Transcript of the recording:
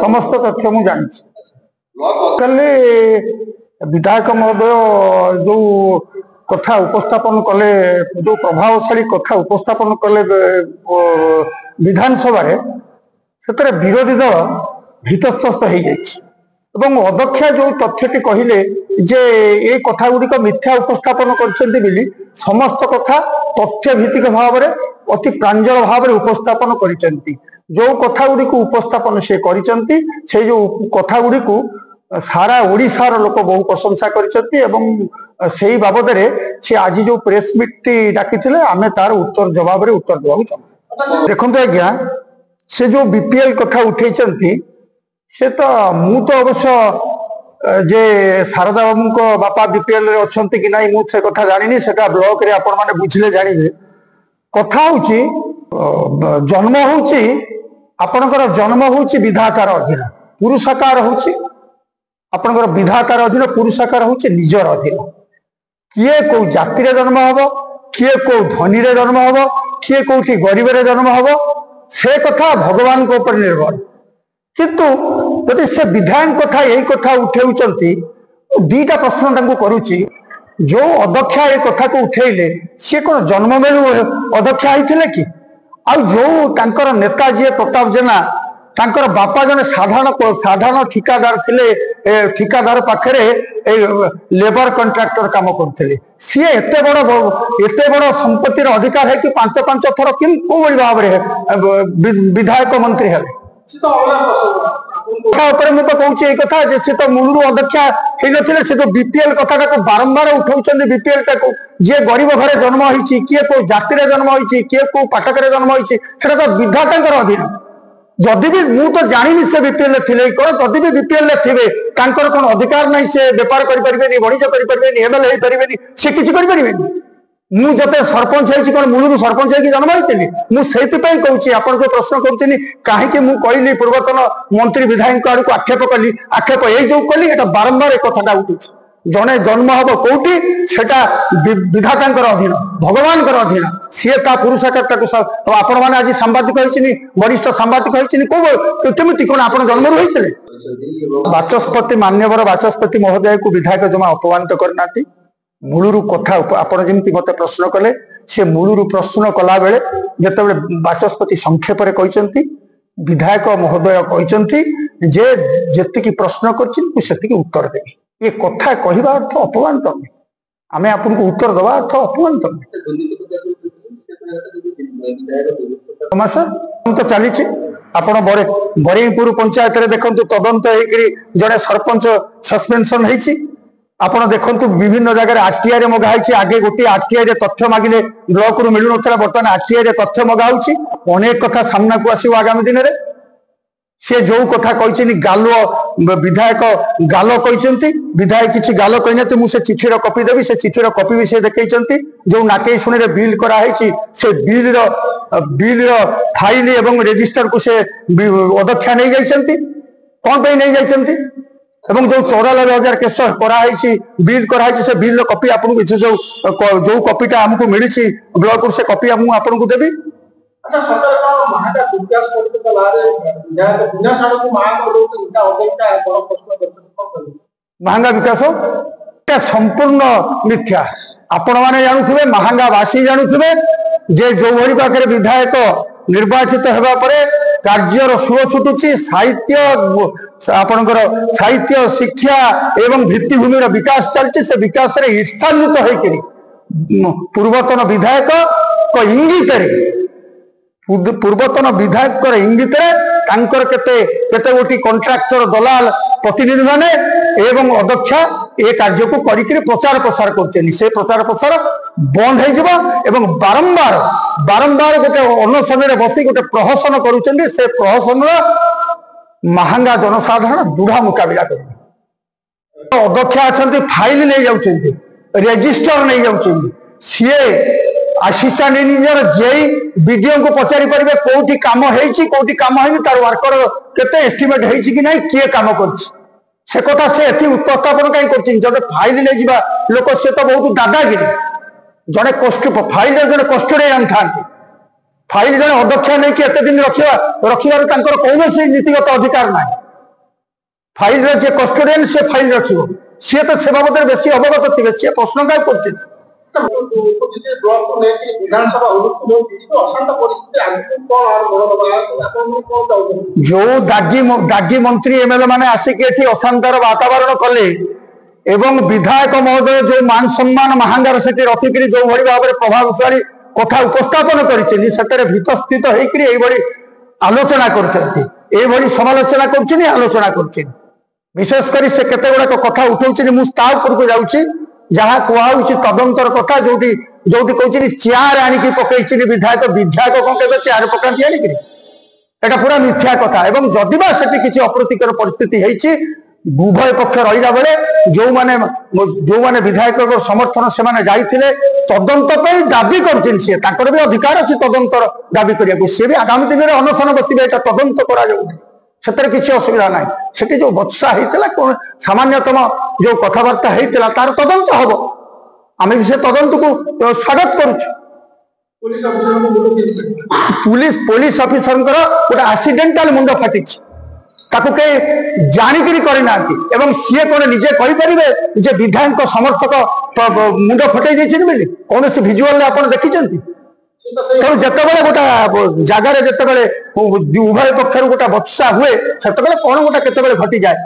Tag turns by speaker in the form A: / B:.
A: समस्त तथ्य मु जानी विधायक महोदय जो कथा उपस्थापन कले जो प्रभावशाली कथा उपस्थापन कले विधानसभा से विरोधी दल भीतस्थ हो जाए अध्यक्ष जो तथ्यटी कहले जे ये कथा गुड़िक मिथ्या उपस्थापन कर समस्त कथा तथ्य भित्तिक भाव में अति प्रांजल भाव में उपस्थापन कर जो कथा गुड़िक उपस्थापन से कर जो कथा गुड़िक सारा ओडिशार लोक बहु प्रशंसा कर बाबद से आज जो प्रेस मीट डाकी आम तार उत्तर जवाब रे उत्तर देवा चाहूँ। देखो आज्ञा से जो बीपीएल कथा उठे से तो मु तो अवश्य जे शारदा बाबू को बापा बीपीएल रे अच्छे कि नहीं मुझे कथा जानी से ब्लॉक रे आपण माने बुझले जानिबे कथा होची जन्म होची आपणकर जन्म होची विधातार अधीन पुरुषाकार होची आपणकर विधातार अधीन पुरुषाकार होची निजर अधीन किए को जाति रे जन्म हबो किए को धनी रे जन्म हबो किए कोठी गरीब रे जन्म हबो से कथा भगवान को ऊपर निर्भर किंतु यदि से विधायक कथा यही कथा उठे दीटा प्रश्न तांको करूची जो अध्यक्ष ये कथा को उठेले सी कौन जन्म बेलू अध्यक्ष आईथिले कि आ जो तांकर नेता जी प्रताप जेना तांकर बापा जने साधारण ठिकादार थिले ठिकादार पाखरे लेबर कॉन्ट्रैक्टर काम करथिले सी एते बड़ संपत्तिर अधिकार है कि पांच पांच थर कि भाव में विधायक मंत्री हेले कथा से तो मूलू अध्यक्ष से जो बीपीएल कथा बारंबार उठाऊं बीपीएल जी गरीब घरे जन्म होती किए को जाति जन्म होती किए को पाठक जन्म होती तो विधाता अधीन जदि भी मु तो जानी से बीपीएल थे कौन जदि भी बीपीएल थे कौन अधिकार नहीं से बेपार करें वाणिज्य करें एमएलए हो पारे सी किसी करें मु जते सरपंच है कौन मूलू सरपंच है जन्म होती मुझे कहूँ आपन को प्रश्न करुँगी कहीं मुझे कहली पूर्वतन मंत्री विधायक आड़ को आक्षेप कली आक्षेप ये जो कली बारंबार एक कथा उठू जड़े जन्म हम कौटी सेटा विधाता अधीन भगवान अधीन सी पुरुषाकार आपण मैंने आज सांबादिक वरिष्ठ सांबादिक कमी कौन आप जन्म होते बाचस्पति मान्यवर बाचस्पति महोदय को विधायक जमा अपमानित करना मूलरू कथा आपण जमी मत प्रश्न कले से मूलरू प्रश्न कला बेले जिते बाचस्पति संक्षेप कहते विधायक महोदय कहते जे जी प्रश्न कर उत्तर देवी ये कथा कहवा अर्थ अपमान करनी आम आपन को उत्तर दवा अर्थ अपमान करनी तो चली आपण बरेपुर पंचायत देखु तदंत जड़े सरपंच सस्पेंशन होती आपड़ देखु विभिन्न जगह आरटीआई मगाई आगे गोटे आरटीआई तथ्य मागिले ब्लॉक रु मिलू ना बर्तमान आरटीआई तथ्य मगाऊँच अनेक कथा सामना को आसो आगामी दिन में सी जो कथा कही गालुआ विधायक गाल कहते विधायक किसी गाल कहना मुझे चिठीर कपी देवी से चिठीर कपी भी से देखते जो नाके शुणी बिल कराई से बिल फाइल एवं रेजिस्टर को से अध्यक्ष नहीं जाती कौन पे नहीं जाती जो 94,000 केस कराई बिल कराई से बिल कपी आपको जो कपीटा आमको मिली ब्लॉक से कपी आपको देवी महंगा विकास संपूर्ण मिथ्या आपण मैंने जानुवे महांगावासी जानुवे जे जो भली पाखे विधायक निर्वाचित होगा परे कार्यर सुर छुटुची साहित्य आपणकर साहित्य शिक्षा एवं भित्तिभूमि विकास चलती से विकास रे ईर्षान्वित होकर पूर्वतन विधायक को इंगित पूर्वतन विधायक इंगित केते गोटी कॉन्ट्रैक्टर दलाल प्रतिनिधि माने एवं अध्यक्ष ए कार्य को करिक प्रचार प्रसार कर से प्रचार प्रसार बंद हो बारंबार बारंबार गोटे अनशन बसी गोटे प्रहसन करुँच से प्रहसन महंगा जनसाधारण दृढ़ मुकाबला कर अध्यक्ष अच्छा फाइल नहीं जाऊँ रेजिस्टर नहीं जाऊँ CA assistant engineer JE BDO को पचारि पारे कोठी काम होईची कोठी काम होईनी तार वर्कर केते एस्टिमेट होईची कि नहीं किए काम करछि से कथा से एथि उपस्थापन काई करछि जदे फाइल ले जिबा लोक से तो बहुत दादागिरी जड़े कष्ट फाइल जड़े कष्ट रे आनथांती फाइल जड़े अध्यक्ष नहीं कि एते दिन रखिबार कौन नीतिगत अधिकार ना फाइल जे कस्टोडियन से फाइल रखिबो सी तो से बाबद बेसी अवगत थे सी प्रश्न काय करछे जो दागी मंत्री एमएलए माने आसिक एठी अशांतर वातावरण कले एवं विधायक महोदय जो मान सम्मान महांगार से रखिक जो भाई भाव में प्रभावशाली कथा उपस्थापन कर भीतस्थित होकर आलोचना कर समालोचना कर आलोचना कर विशेष कर से केते गुड़ाक कथा उठाऊँ मुझे जाऊँगी जहाँ कहूँ तदंतर कथा जो कहते चेयर आणिकी पकई विधायक विधायक कौन के चेयर पकाती आणिकी एटा पूरा मिथ्या कथा एवं जदिबा से किसी अप्रीतिकर परिस्थिति है उभय पक्ष रहा बेले जो माने विधायक समर्थन से जाइए तदंत दाबी कर भी अधिकार अच्छी तदंतर दाबी करने सी भी आगामी दिन में अनशन बसवे यहाँ तदंत कर किसी असुविधा ना से जो बत्सा होता सामान्यतम जो कथबार्ता होता तार तदंत हम आम भी से तदंत को स्वागत करुचु पुलिस ऑफिसर गोटे एक्सीडेंटल मुंड फाटी ताकू कई जाणिकी करना सी कौन निजे कहींपर जे विधायक समर्थक मुंड फटई बोली कौन भिजुआल आप देखी तेणु जिते गोटे जगार जिते उभय पक्षर गोटे बत्सा हुए से कौन गोटे केत घटी जाए।